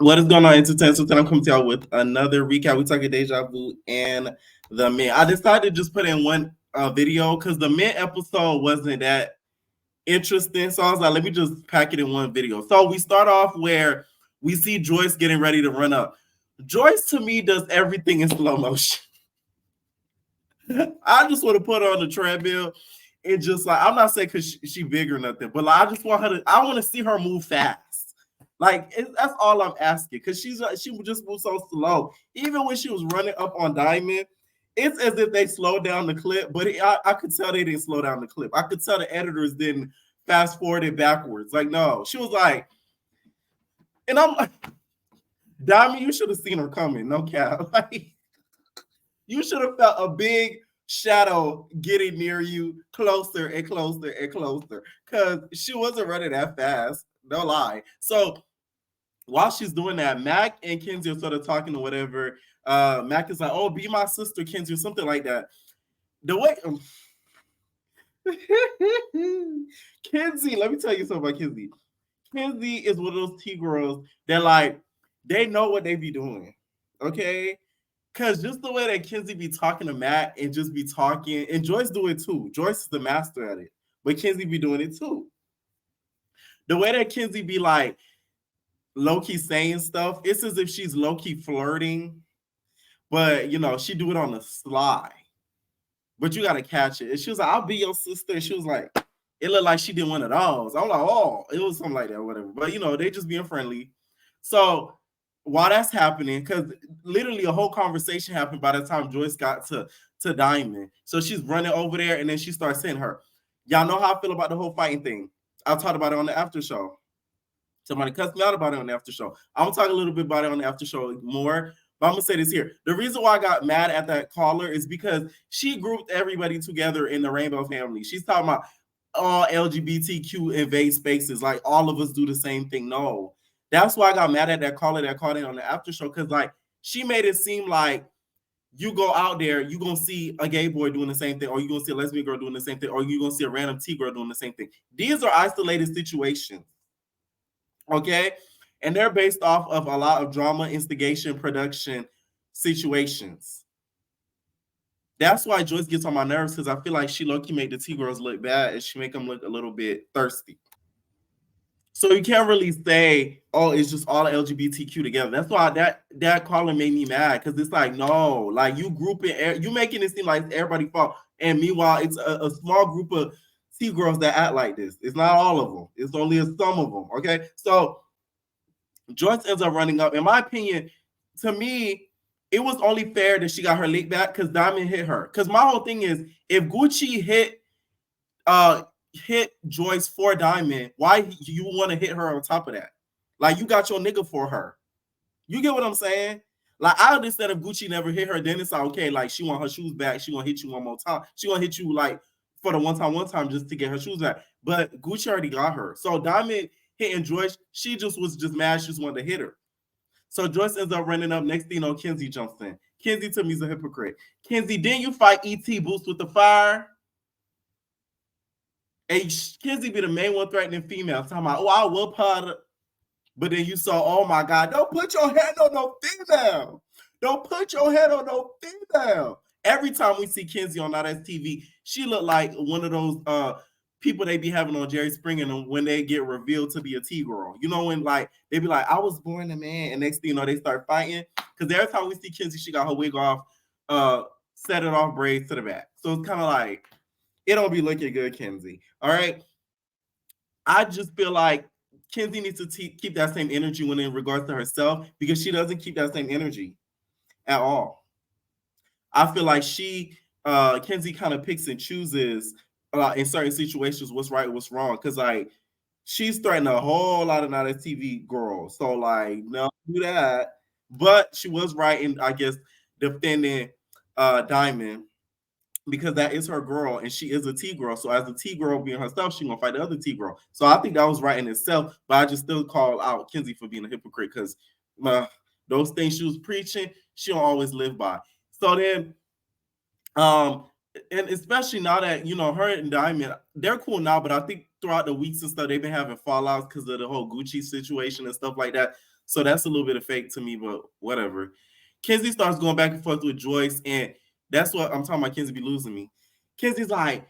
What is going on, Entertainment? So I'm coming to y'all with another recap. We're talking Deja Vu and the Men. I decided to just put in one video because the Men episode wasn't that interesting. So I was like, let me just pack it in one video. So we start off where we see Joyce getting ready to run up. Joyce, to me, does everything in slow motion. I just want to put her on the treadmill and just like, I'm not saying because she big or nothing, but like, I just want her to, I want to see her move fast. Like that's all I'm asking, because she would just move so slow. Even when she was running up on Diamond, it's as if they slowed down the clip, but I could tell they didn't slow down the clip. I could tell the editors didn't fast forward it backwards. Like, no, she was like, and I'm like, Diamond, you should have seen her coming. No cap. Like, you should have felt a big shadow getting near you, closer and closer and closer, because she wasn't running that fast. No lie. So while she's doing that, Mac and Kenzie are sort of talking or whatever. Mac is like, "Oh, be my sister, Kenzie," or something like that. The way Kenzie, let me tell you something about Kenzie. Kenzie is one of those T girls that like they know what they be doing. Okay. Cause just the way that Kenzie be talking to Mac and just be talking, and Joyce do it too. Joyce is the master at it, but Kenzie be doing it too. The way that Kenzie be like low-key saying stuff, it's as if she's low-key flirting, but you know, she do it on the sly. But you gotta catch it. And she was like, "I'll be your sister." And she was like, it looked like she did one of those. I'm like, oh, it was something like that, whatever. But you know, they just being friendly. So while that's happening, because literally a whole conversation happened by the time Joyce got to Diamond. So she's running over there, and then she starts saying her, "Y'all know how I feel about the whole fighting thing. I talked about it on the after show. Somebody cussed me out about it on the after show. I'm gonna talk a little bit about it on the after show more, but I'm gonna say this here. The reason why I got mad at that caller is because she grouped everybody together in the Rainbow family. She's talking about all LGBTQ invade spaces, like all of us do the same thing. No, that's why I got mad at that caller that called in on the after show, because like she made it seem like you go out there, you're gonna see a gay boy doing the same thing, or you're gonna see a lesbian girl doing the same thing, or you're gonna see a random T girl doing the same thing. These are isolated situations. Okay, and they're based off of a lot of drama, instigation, production situations. That's why Joyce gets on my nerves, because I feel like she low-key make the T-girls look bad, and she make them look a little bit thirsty. So you can't really say, "Oh, it's just all LGBTQ together." That's why that caller made me mad, because it's like, no, like you grouping, you making it seem like everybody fault, and meanwhile, it's a small group of T girls that act like this. It's not all of them. It's only some of them. Okay, so Joyce ends up running up. In my opinion, to me, it was only fair that she got her leg back because Diamond hit her. Because my whole thing is, if Gucci hit Joyce for Diamond, why you want to hit her on top of that? Like, you got your nigga for her. You get what I'm saying? Like, I understand if Gucci never hit her, then it's like, okay, like she want her shoes back. She gonna hit you one more time. She gonna hit you like for the one time just to get her shoes back. But Gucci already got her. So Diamond hitting Joyce, she just was mad. She just wanted to hit her. So Joyce ends up running up. Next thing you know, Kenzie jumps in. Kenzie to me is a hypocrite. Kenzie, didn't you fight E.T. Boost with the fire? And Kenzie be the main one threatening female, talking about, "Oh, I will her." But then you saw, oh my God, don't put your hand on no female. Don't put your hand on no female. Every time we see Kenzie on that TV, she look like one of those people they be having on Jerry Springer when they get revealed to be a T girl. You know, when like they be like, "I was born a man," and next thing you know, they start fighting. Because every time we see Kenzie, she got her wig off, set it off, braids to the back. So it's kind of like, it don't be looking good, Kenzie. All right. I just feel like Kenzie needs to keep that same energy when in regards to herself, because she doesn't keep that same energy at all. I feel like Kenzie kind of picks and chooses in certain situations what's right, what's wrong. Because like she's threatening a whole lot of not TV girls. So like, no, do that. But she was right in, I guess, defending Diamond, because that is her girl and she is a T girl. So as a T girl being herself, she's gonna fight the other T girl. So I think that was right in itself, but I just still call out Kenzie for being a hypocrite, because those things she was preaching, she don't always live by. So then, and especially now that, you know, her and Diamond, they're cool now, but I think throughout the weeks and stuff, they've been having fallouts because of the whole Gucci situation and stuff like that. So that's a little bit of fake to me, but whatever. Kenzie starts going back and forth with Joyce, and that's what I'm talking about. Kenzie be losing me. Kenzie's like,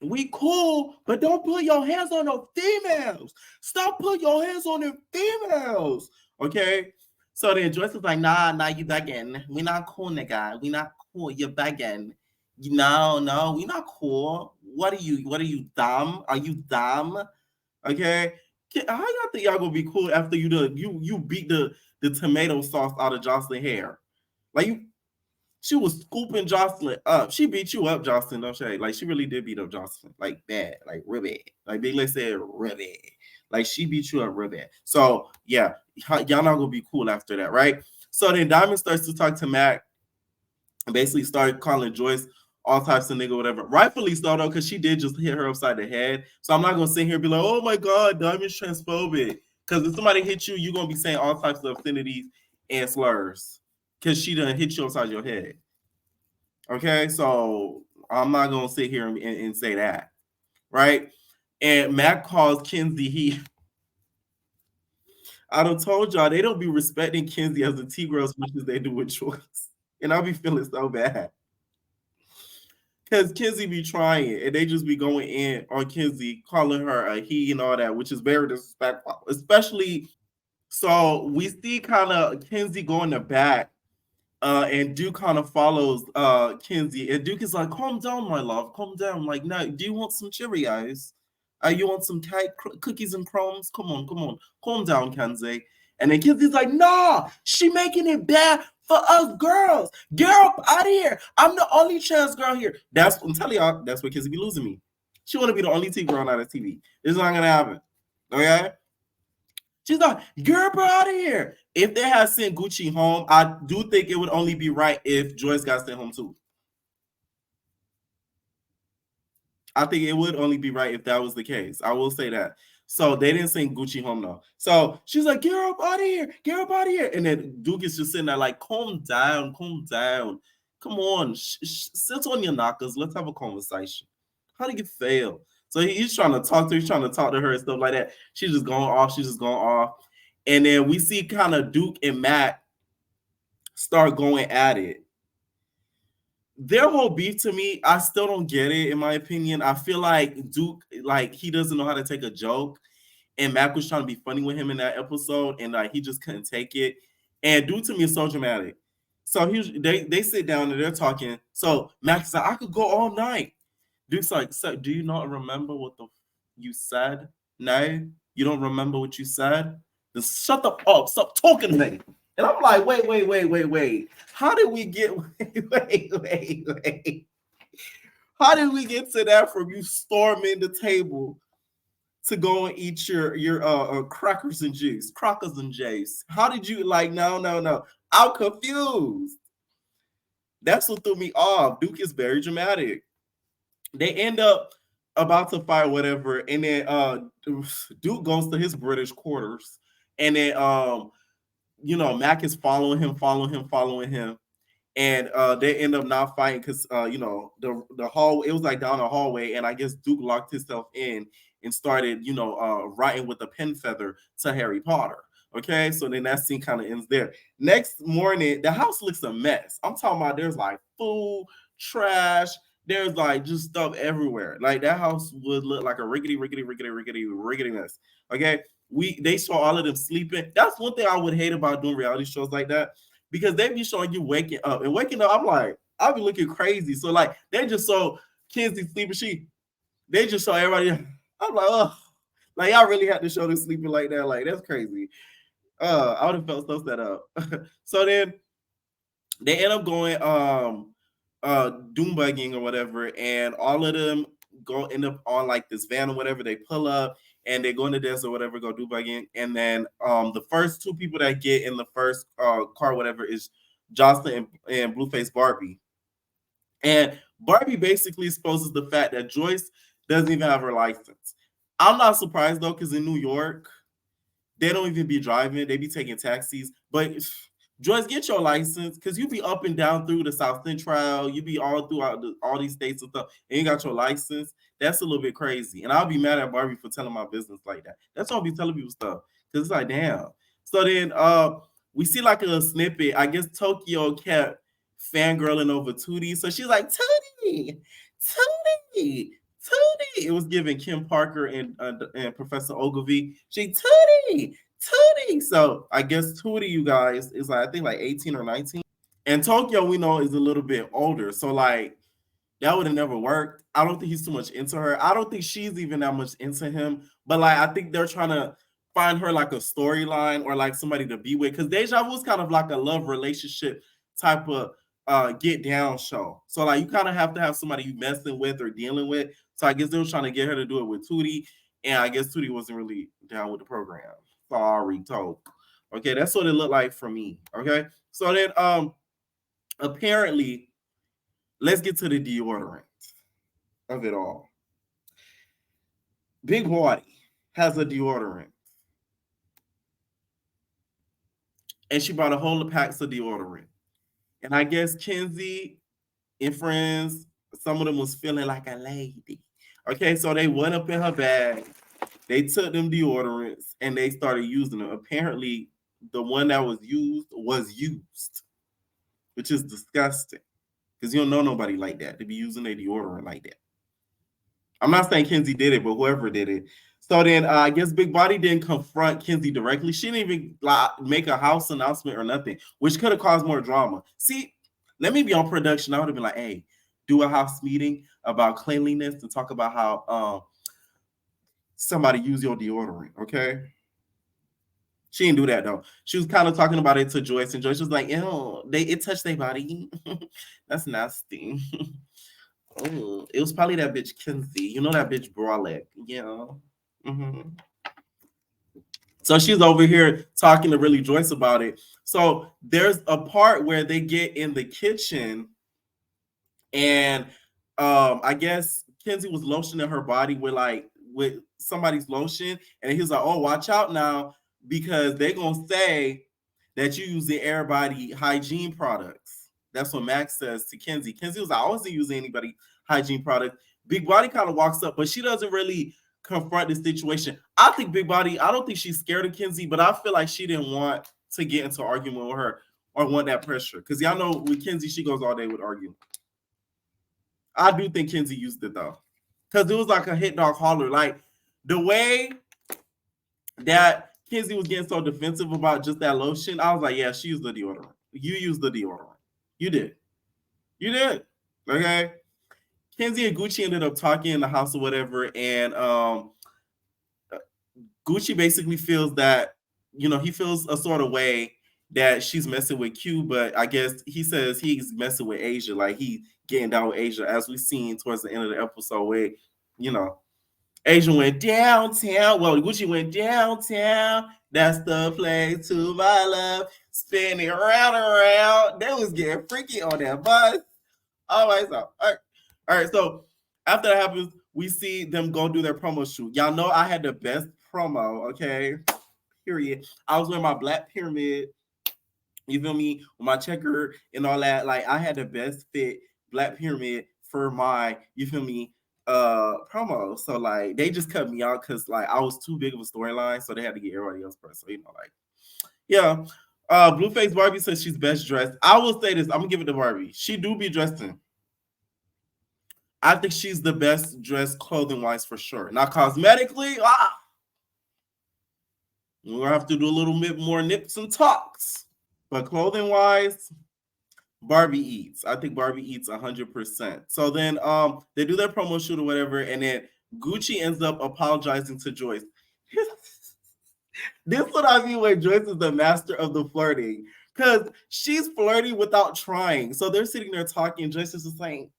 we cool, but don't put your hands on no females. Stop putting your hands on them females. Okay. So then Joyce was like, nah, you begging. We not cool, nigga. We not cool. You're begging. No, we not cool. What are you, dumb? Are you dumb? Okay. How y'all think y'all gonna be cool after you beat the tomato sauce out of Jocelyn's hair? Like she was scooping Jocelyn up. She beat you up, Jocelyn, don't she? Like, she really did beat up Jocelyn. Like, bad. Like, real bad. Like, Big Leg said, real bad. Like, she beat you up real bad. So, yeah, y'all not going to be cool after that, right? So then Diamond starts to talk to Mac and basically started calling Joyce all types of nigga, whatever. Rightfully so, though, because she did just hit her upside the head. So I'm not going to sit here and be like, oh, my God, Diamond's transphobic. Because if somebody hits you, you're going to be saying all types of obscenities and slurs because she done hit you upside your head. Okay, so I'm not gonna sit here and say that, right? And Mac calls Kenzie he. I done told y'all they don't be respecting Kenzie as a T-girl as much as they do with Joyce, and I'll be feeling so bad because Kenzie be trying, and they just be going in on Kenzie, calling her a he and all that, which is very disrespectful. Especially, so we see kind of Kenzie go in the back. And Duke kind of follows Kenzie, and Duke is like, "Calm down, my love. Calm down. Like, no, do you want some Cheerios? You want some cookies and crumbs? Come on. Calm down, Kenzie." And then Kenzie's like, "Nah, she making it bad for us girls. Get up out of here. I'm the only trans girl here." I'm telling y'all, that's where Kenzie be losing me. She want to be the only T girl on that TV. This is not gonna happen. Okay. She's like, "Get her out of here." If they had sent Gucci home, I do think it would only be right if Joyce got sent home too. I think it would only be right if that was the case. I will say that. So they didn't send Gucci home though. So she's like, "Get her up out of here. Get her up out of here." And then Duke is just sitting there like, calm down. Come on. Sit on your knockers. Let's have a conversation. How did you fail? So he's trying to talk to her. He's trying to talk to her and stuff like that. She's just going off. And then we see kind of Duke and Matt start going at it. Their whole beef to me, I still don't get it, in my opinion. I feel like Duke, like, he doesn't know how to take a joke. And Mac was trying to be funny with him in that episode, and like he just couldn't take it. And Duke to me is so dramatic. So they sit down and they're talking. So Mac's like, "I could go all night." Duke's like, "So do you not remember what you said? No? You don't remember what you said? Then shut the up. Stop talking to me." And I'm like, wait. How did we get wait. How did we get to that from you storming the table to go and eat your crackers and juice? How did you no. I'm confused. That's what threw me off. Duke is very dramatic. They end up about to fight, whatever, and then Duke goes to his British quarters, and then Mac is following him, and they end up not fighting because the hall, it was like down the hallway, and I guess Duke locked himself in and started writing with a pen feather to Harry Potter. Okay, so then that scene kind of ends there. Next morning, the house looks a mess. I'm talking about there's like food, trash, there's like just stuff everywhere. Like that house would look like a rickety mess. Okay, they saw all of them sleeping. That's one thing I would hate about doing reality shows like that, because they be showing you waking up. I'm like, I'll be looking crazy. So like they just saw Kenzie sleeping. They just saw everybody. I'm like, oh, like y'all really had to show them sleeping like that. Like that's crazy. I would have felt so set up. So then they end up going doom bugging or whatever, and all of them end up on like this van or whatever. They pull up and they go in the desert or whatever, go do bugging, and then the first two people that get in the first car, whatever, is Jocelyn and Blueface Barbie. And Barbie basically exposes the fact that Joyce doesn't even have her license. I'm not surprised though, because in New York, they don't even be driving; they be taking taxis. But Joyce, get your license, because you be up and down through the South Central. You be all throughout all these states and stuff, and you got your license. That's a little bit crazy. And I'll be mad at Barbie for telling my business like that. That's why I'll be telling people stuff, Because it's like, damn. So then we see like a snippet. I guess Tokyo kept fangirling over Tootie. So she's like, Tootie, Tootie, Tootie. It was giving Kim Parker and Professor Ogilvy. She Tootie, Tootie. So I guess Tootie, you guys, is like I think like 18 or 19. And Tokyo, we know, is a little bit older. So like that would have never worked. I don't think he's too much into her. I don't think she's even that much into him. But like I think they're trying to find her like a storyline or like somebody to be with. Because Deja was kind of like a love relationship type of get down show. So like you kind of have to have somebody you messing with or dealing with. So I guess they were trying to get her to do it with Tootie. And I guess Tootie wasn't really down with the program. Sorry, Toke. Okay, that's what it looked like for me. Okay. So then apparently, let's get to the deodorant of it all. Big Waddy has a deodorant. And she bought a whole packs of deodorant. And I guess Kenzie and friends, some of them was feeling like a lady. Okay, so they went up in her bag. They took them deodorants and they started using them. Apparently, the one that was used, which is disgusting. Because you don't know nobody like that to be using a deodorant like that. I'm not saying Kenzie did it, but whoever did it. So then I guess Big Body didn't confront Kenzie directly. She didn't even like, make a house announcement or nothing, which could have caused more drama. See, let me be on production. I would have been like, hey, do a house meeting about cleanliness and talk about how somebody use your deodorant, okay? She didn't do that though. She was kind of talking about it to Joyce, and Joyce was like, "Ew, it touched their body. That's nasty." Oh, it was probably that bitch Kenzie. You know that bitch bralette. Yeah. Mm-hmm. So she's over here talking to really Joyce about it. So there's a part where they get in the kitchen, and I guess Kenzie was lotioning her body with somebody's lotion, and he was like, "Oh, watch out now, because they're gonna say that you using everybody hygiene products." That's what Max says to Kenzie. Kenzie was like, "I wasn't using anybody hygiene product." Big Body kind of walks up, but she doesn't really confront the situation. I think Big Body, I don't think she's scared of Kenzie, but I feel like she didn't want to get into an argument with her or want that pressure. Because y'all know with Kenzie, she goes all day with arguing. I do think Kenzie used it though. Because it was like a hit dog holler. Like the way that Kenzie was getting so defensive about just that lotion, I was like, yeah, she used the deodorant. You used the deodorant. You did. You did. Okay. Kenzie and Gucci ended up talking in the house or whatever, and Gucci basically feels that, he feels a sort of way that she's messing with Q, but I guess he says he's messing with Asia, like he getting down with Asia, as we've seen towards the end of the episode where, Asia went downtown. Well, Gucci went downtown. That's the place to my love. Spinning around and around. They was getting freaky on that bus. All right, so all right. So after that happens, we see them go do their promo shoot. Y'all know I had the best promo. Okay, period. I was wearing my black pyramid. You feel me? With my checker and all that. Like I had the best fit black pyramid for my. You feel me? Promo. So like they just cut me out because like I was too big of a storyline, so they had to get everybody else first. So like, yeah. Blueface Barbie says she's best dressed. I will say this. I'm gonna give it to Barbie. She do be dressed in. I think she's the best dressed clothing wise for sure. Now cosmetically, we're gonna have to do a little bit more nips and talks. But clothing wise, Barbie eats. I think Barbie eats 100%. So then they do their promo shoot or whatever, and then Gucci ends up apologizing to Joyce. This is what I mean when Joyce is the master of the flirting. Because she's flirting without trying. So they're sitting there talking, Joyce is just like,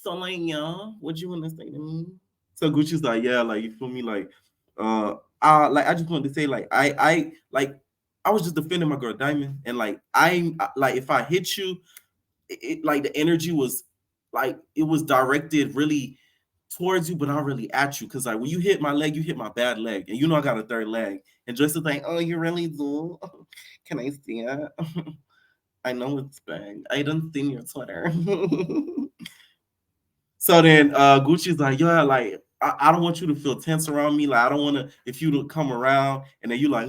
so like, yeah, what you want to say to me? So Gucci's like, yeah, like you feel me? Like, I just wanted to say, like, I was just defending my girl Diamond, and like like if I hit you, it like the energy was like it was directed really towards you, but not really at you. Cause like when you hit my leg, you hit my bad leg. And I got a third leg. And just to think, oh, you really do? Can I see it? I know it's bad. I didn't see your Twitter. So then Gucci's like, yeah, like I don't want you to feel tense around me. Like I don't want to if you to come around and then you like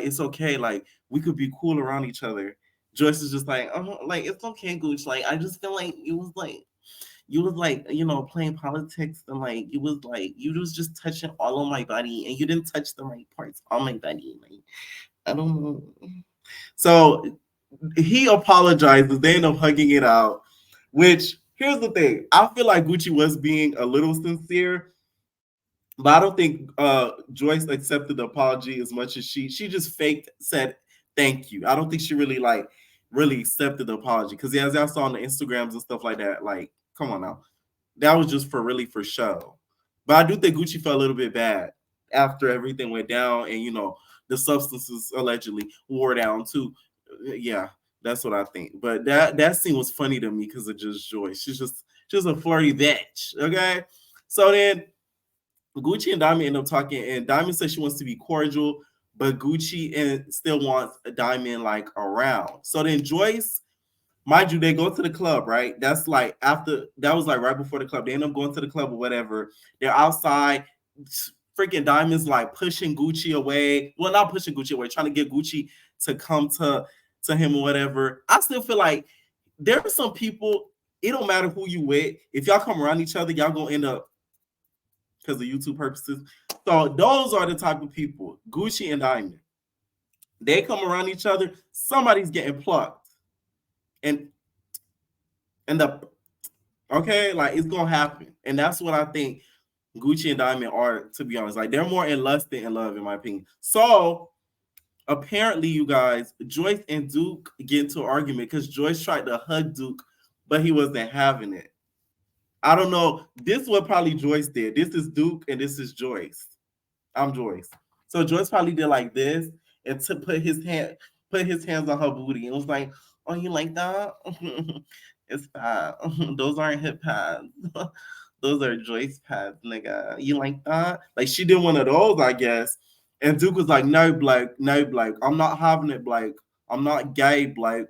it's okay. Like we could be cool around each other. Joyce is just like it's okay, Gooch. Like I just feel like you was like playing politics and like you was just touching all of my body and you didn't touch the right parts on my body. Like I don't know. So he apologizes. They end up hugging it out. Which here's the thing: I feel like Gucci was being a little sincere, but I don't think Joyce accepted the apology as much as she just faked said thank you. I don't think she really accepted the apology because as I saw on the Instagrams and stuff like that, like come on now, that was just for show. But I do think Gucci felt a little bit bad after everything went down and the substances allegedly wore down too. Yeah, that's what I think. But that scene was funny to me because of just Joyce. She's just a flirty bitch. Okay, so then Gucci and Diamond end up talking, and Diamond says she wants to be cordial, but Gucci and still wants a Diamond like around. So then Joyce, mind you, they go to the club, right? That's like after that was like right before the club. They end up going to the club or whatever. They're outside. Freaking Diamond's like pushing Gucci away. Well, not pushing Gucci away, trying to get Gucci to come to him or whatever. I still feel like there are some people. It don't matter who you with. If y'all come around each other, y'all gonna end up because of YouTube purposes. So those are the type of people, Gucci and Diamond. They come around each other, somebody's getting plucked. And the okay, like it's gonna happen. And that's what I think Gucci and Diamond are, to be honest. Like they're more in lust than in love, in my opinion. So apparently, you guys, Joyce and Duke get into an argument because Joyce tried to hug Duke, but he wasn't having it. I don't know. This is what probably Joyce did. This is Duke and this is Joyce. I'm Joyce. So Joyce probably did like this and to put his hands on her booty and was like, "Oh, you like that? It's fat. Those aren't hip pads. Those are Joyce pads, nigga. You like that?" Like she did one of those, I guess. And Duke was like, "No, Blake, no, Blake. I'm not having it, Blake. I'm not gay, Blake.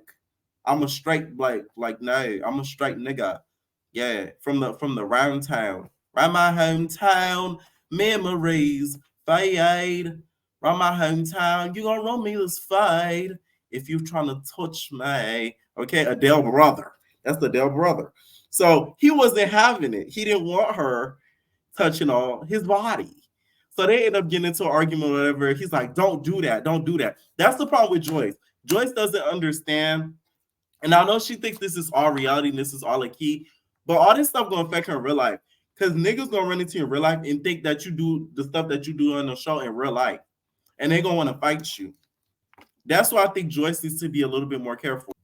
I'm a straight Blake. Like, no, I'm a straight nigga. Yeah, from the round town. Round my hometown, memories fade. Round my hometown, you gonna run me this fade if you trying to touch me." Okay, Adele brother. That's the Adele brother. So he wasn't having it. He didn't want her touching all his body. So they end up getting into an argument or whatever. He's like, "Don't do that. Don't do that." That's the problem with Joyce. Joyce doesn't understand. And I know she thinks this is all reality and this is all a key, but all this stuff gonna affect her in real life. Because niggas gonna run into you in real life and think that you do the stuff that you do on the show in real life. And they gonna want to fight you. That's why I think Joyce needs to be a little bit more careful.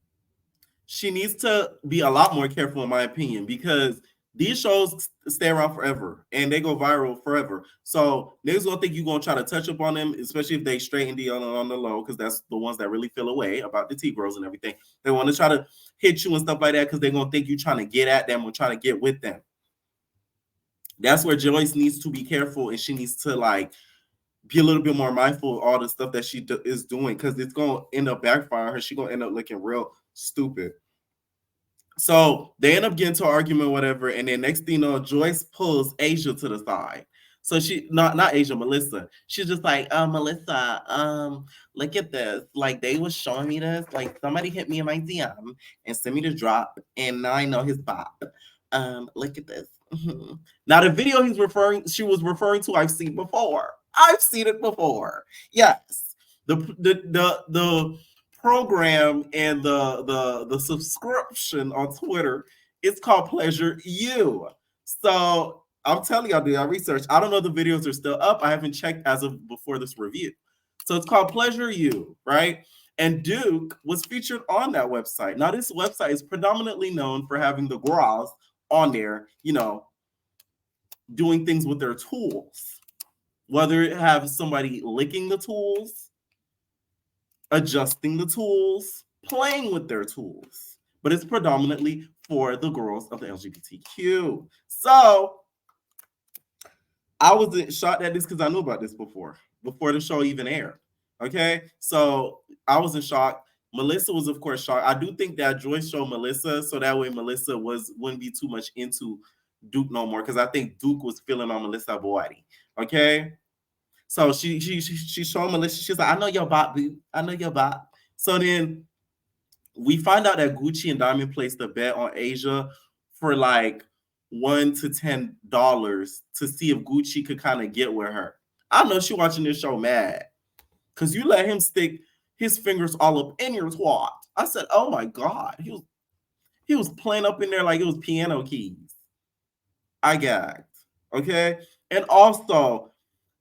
She needs to be a lot more careful, in my opinion, because these shows stay around forever and they go viral forever. So niggas gonna think you gonna try to touch up on them, especially if they straight and on the low, because that's the ones that really feel away about the T girls and everything. They want to try to hit you and stuff like that because they're gonna think you trying to get at them or trying to get with them. That's where Joyce needs to be careful and she needs to like be a little bit more mindful of all the stuff that she is doing because it's gonna end up backfiring her. She's gonna end up looking real stupid. So they end up getting to an argument, whatever, and then next thing you know, Joyce pulls Asia to the side. So she not Asia, Melissa. She's just like, Melissa, look at this. Like they was showing me this. Like somebody hit me in my DM and sent me the drop, and now I know his bop. Look at this. Now the video she was referring to, I've seen before. I've seen it before. Yes. The program and the subscription on Twitter, it's called Pleasure You. So I'm telling y'all, do y'all research. I don't know if the videos are still up. I haven't checked as of before this review. So it's called Pleasure You, right? And Duke was featured on that website. Now, this website is predominantly known for having the girls on there, doing things with their tools. Whether it have somebody licking the tools, adjusting the tools, playing with their tools. But it's predominantly for the girls of the LGBTQ. So I wasn't shocked at this because I knew about this before the show even aired. Okay, so I was in shock. Melissa was, of course, shocked. I do think that Joyce showed Melissa, so that way Melissa wouldn't be too much into Duke no more because I think Duke was feeling on Melissa body. Okay. So she showed Melissa, she's like, I know your bot, boo. I know your bot. So then we find out that Gucci and Diamond placed a bet on Asia for like $1 to $10 to see if Gucci could kind of get with her. I know she watching this show mad because you let him stick his fingers all up in your twat. I said, oh my God. He was playing up in there like it was piano keys. I gagged. Okay. And also,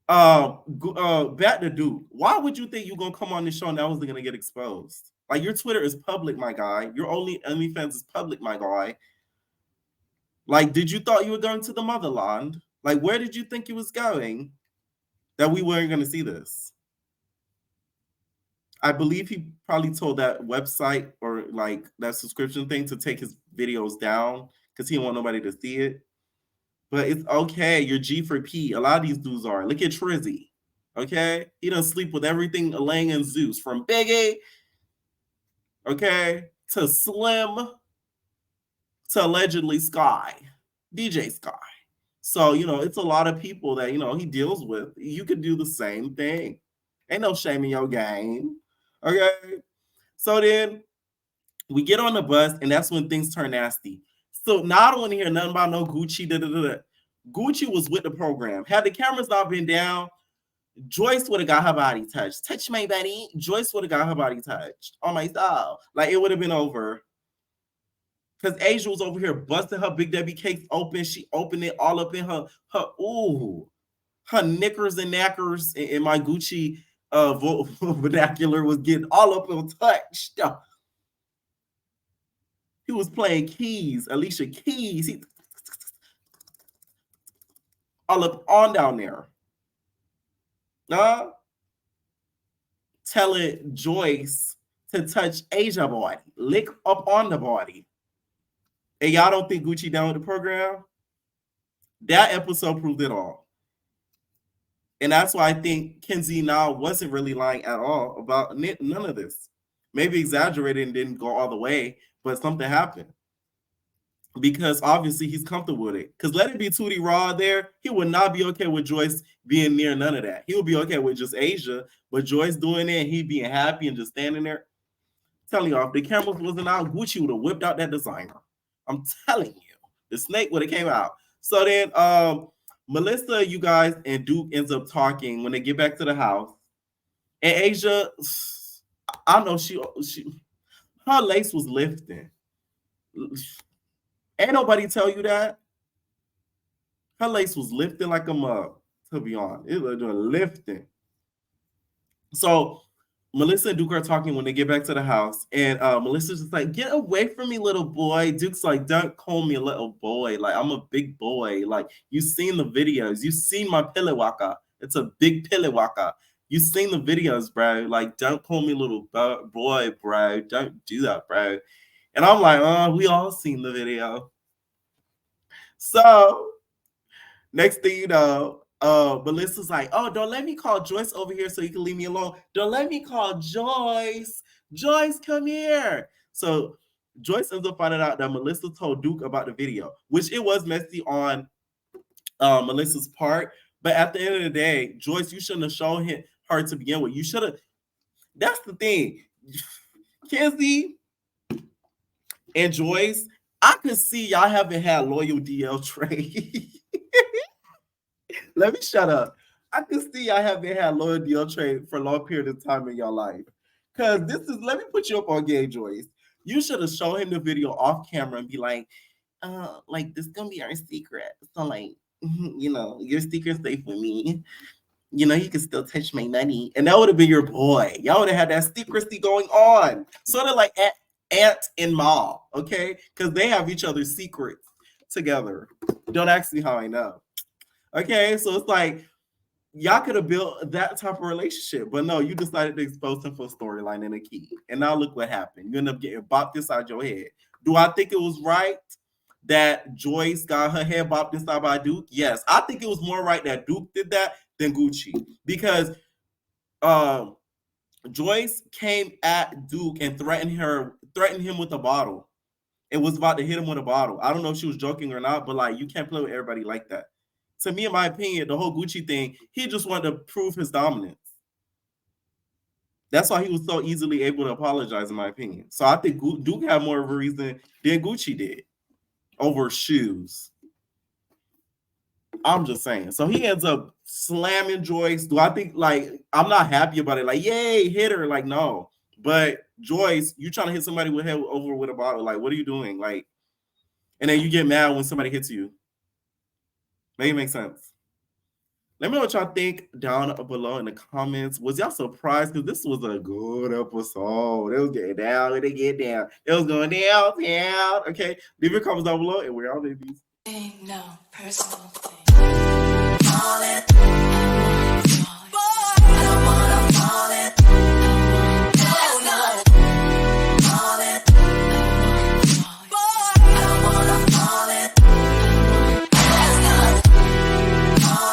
back to Duke. Why would you think you're gonna come on this show and that was gonna get exposed? Like your Twitter is public, my guy. Your OnlyFans is public, my guy. Like, did you thought you were going to the motherland? Like, where did you think you was going? That we weren't gonna see this. I believe he probably told that website or like that subscription thing to take his videos down because he didn't want nobody to see it. But it's okay. You're G for P. A lot of these dudes are. Look at Trizzy. Okay? He doesn't sleep with everything Elaine and Zeus. From Biggie, okay, to Slim, to allegedly Sky. DJ Sky. So, it's a lot of people that, he deals with. You could do the same thing. Ain't no shame in your game. Okay? So then we get on the bus, and that's when things turn nasty. So now I don't want to hear nothing about no Gucci. Gucci was with the program. Had the cameras not been down, Joyce would have got her body touched. Touch my body. Joyce would have got her body touched. On my soul. Like, it would have been over. Because Asia was over here busting her Big Debbie cakes open. She opened it all up in her knickers and knackers in my Gucci vernacular was getting all up and touched. He was playing keys, Alicia Keys. He all up on down there. Telling Joyce to touch Asia body, lick up on the body. And y'all don't think Gucci down with the program? That episode proved it all. And that's why I think Kenzie now wasn't really lying at all about none of this. Maybe exaggerated and didn't go all the way, but something happened. Because obviously he's comfortable with it. Because let it be Tootie Raw there, he would not be okay with Joyce being near none of that. He would be okay with just Asia, but Joyce doing it and he being happy and just standing there. I'm telling y'all, if the cameras wasn't out, Gucci would have whipped out that designer. I'm telling you, the snake would have came out. So then Melissa, you guys, and Duke ends up talking when they get back to the house. And Asia, I know she her lace was lifting. Ain't nobody tell you that. Her lace was lifting like a mug, to be honest. It was lifting. So Melissa and Duke are talking when they get back to the house. And Melissa's just like, get away from me, little boy. Duke's like, don't call me a little boy. Like, I'm a big boy. Like, you've seen the videos. You've seen my pillywaka. It's a big pillywaka. You've seen the videos, bro. Like, don't call me little boy, bro. Don't do that, bro. And I'm like, we all seen the video. So, next thing you know, Melissa's like, oh, don't let me call Joyce over here so you can leave me alone. Don't let me call Joyce. Joyce, come here. So Joyce ends up finding out that Melissa told Duke about the video, which it was messy on Melissa's part. But at the end of the day, Joyce, you shouldn't have shown her to begin with. You should have. That's the thing. Kenzie and Joyce, I could see y'all haven't had loyal DL trade. Let me shut up. I can see y'all haven't had loyal DL trade for a long period of time in your life. Because let me put you up on game, Joyce. You should have shown him the video off camera and be like this is gonna be our secret. So like, your secret's safe with me. You can still touch my money. And that would have been your boy. Y'all would have had that secrecy going on. Sort of like Aunt and Ma, okay? Because they have each other's secrets together. Don't ask me how I know. Okay, so it's like y'all could have built that type of relationship, but no, you decided to expose him for a storyline and a key. And now look what happened. You end up getting bopped inside your head. Do I think it was right that Joyce got her head bopped inside by Duke? Yes. I think it was more right that Duke did that than Gucci. Because Joyce came at Duke and threatened him with a bottle. and was about to hit him with a bottle. I don't know if she was joking or not, but like, you can't play with everybody like that. To me, in my opinion, the whole Gucci thing, he just wanted to prove his dominance. That's why he was so easily able to apologize, in my opinion. So I think Duke had more of a reason than Gucci did over shoes. I'm just saying. So he ends up slamming Joyce. Do I think, like, I'm not happy about it? Like, yay, hit her. Like, no. But Joyce, you trying to hit somebody with head over with a bottle. Like, what are you doing? Like, and then you get mad when somebody hits you. Make it make sense. Let me know what y'all think down below in the comments. Was y'all surprised? Because this was a good episode. It was getting down. It get down. It was going down. Okay. Leave your comments down below, and we're all babies. No personal thing.